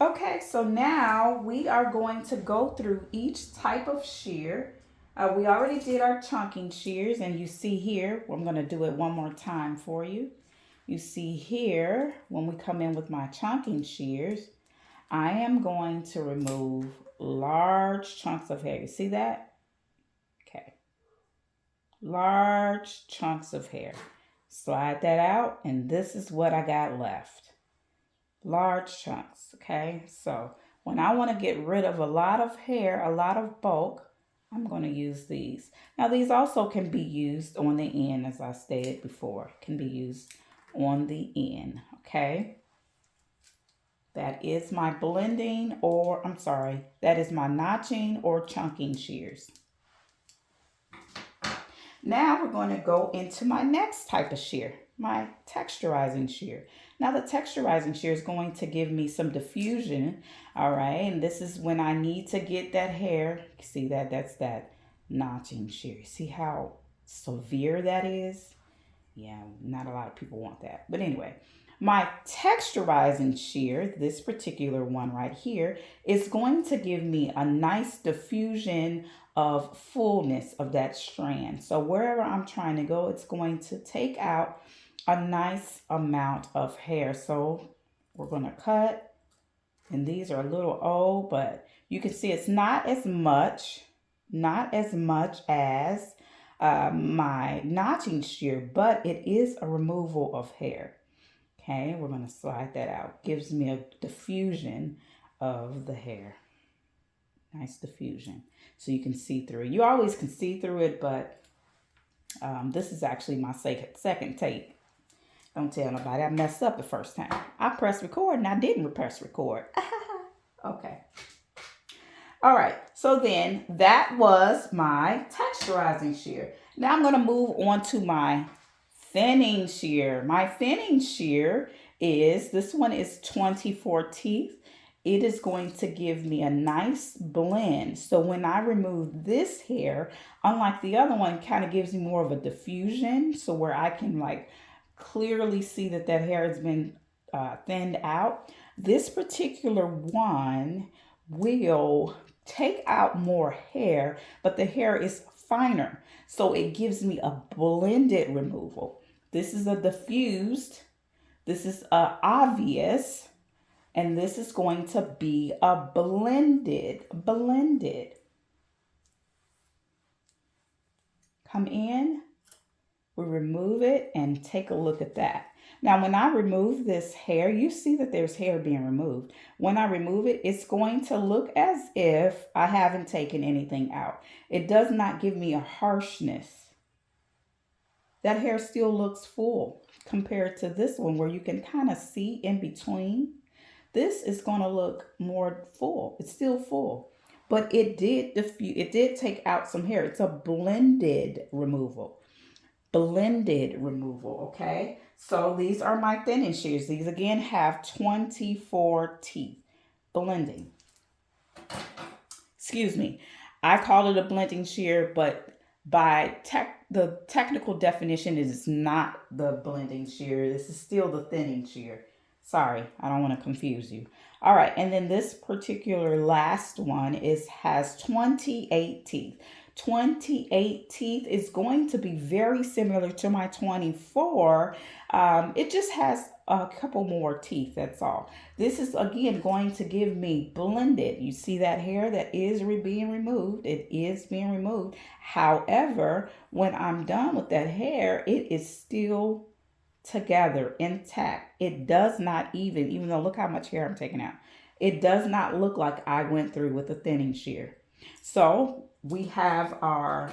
Okay, so now we are going to go through each type of shear. We already did our chunking shears, and you see here, I'm going to do it one more time for you. You see here, when we come in with my chunking shears, I am going to remove large chunks of hair. You see that? Okay, large chunks of hair. Slide that out, and this is what I got left. Large chunks, okay? So when I want to get rid of a lot of hair, a lot of bulk, I'm going to use these. Now these also can be used on the end, as I stated before, can be used on the end, okay? That is my blending, or I'm sorry, that is my notching or chunking shears. Now we're going to go into my next type of shear, my texturizing shear. Now the texturizing shear is going to give me some diffusion, all right? And this is when I need to get that hair. See that? That's that notching shear. See how severe that is? Yeah, not a lot of people want that. But anyway, my texturizing shear, this particular one right here, is going to give me a nice diffusion of fullness of that strand. So wherever I'm trying to go, it's going to take out a nice amount of hair. So we're going to cut, and these are a little old, but you can see it's not as much as my notching shear, but it is a removal of hair. Okay, we're going to slide that out. Gives me a diffusion of the hair. Nice diffusion. So you can see through it. You always can see through it, but this is actually my second take. Don't tell nobody. I messed up the first time. I pressed record and I didn't press record. Okay. All right. So then that was my texturizing shear. Now I'm going to move on to my thinning shear. My thinning shear is, this one is 24 teeth. It is going to give me a nice blend. So when I remove this hair, unlike the other one, it kind of gives me more of a diffusion. So where I can like clearly see that that hair has been thinned out. This particular one will take out more hair, but the hair is finer. So it gives me a blended removal. This is a diffused, this is a obvious, and this is going to be a blended. Come in, we remove it, and take a look at that. Now, when I remove this hair, you see that there's hair being removed. When I remove it, it's going to look as if I haven't taken anything out. It does not give me a harshness. That hair still looks full compared to this one where you can kind of see in between. This is going to look more full. It's still full, but it did diffuse. It did take out some hair. It's a blended removal. Blended removal, okay? So these are my thinning shears. These again have 24 teeth. Blending. Excuse me. I call it a blending shear, but by the technical definition is not the blending shear. This is still the thinning shear. Sorry, I don't want to confuse you. All right, and then this particular last one has 28 teeth. 28 teeth is going to be very similar to my 24. It just has a couple more teeth, that's all. This is again going to give me blended. You see that hair that is being removed. It is being removed. However, when I'm done with that hair, it is still together, intact. It does not even though look how much hair I'm taking out. It does not look like I went through with a thinning shear. So we have our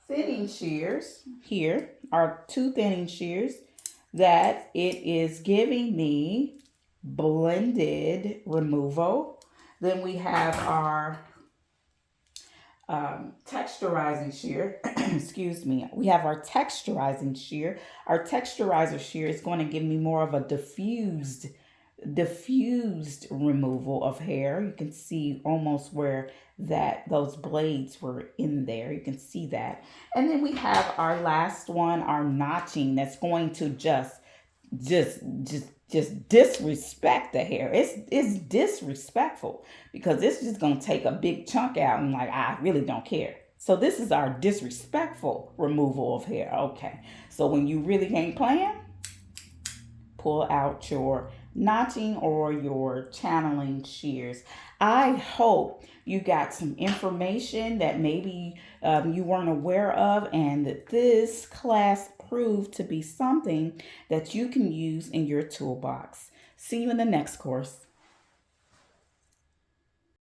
thinning shears here, our two thinning shears that it is giving me blended removal. Then we have our texturizing shear. Excuse me. We have our texturizing shear. Our texturizer shear is going to give me more of a diffused removal of hair. You can see almost where those blades were in there. You can see that. And then we have our last one, our notching, that's going to just just disrespect the hair. It's disrespectful because it's just gonna take a big chunk out and like I really don't care. So this is our disrespectful removal of hair. Okay. So when you really ain't playing, pull out your notching or your channeling shears. I hope you got some information that maybe you weren't aware of, and that this class proved to be something that you can use in your toolbox. See you in the next course.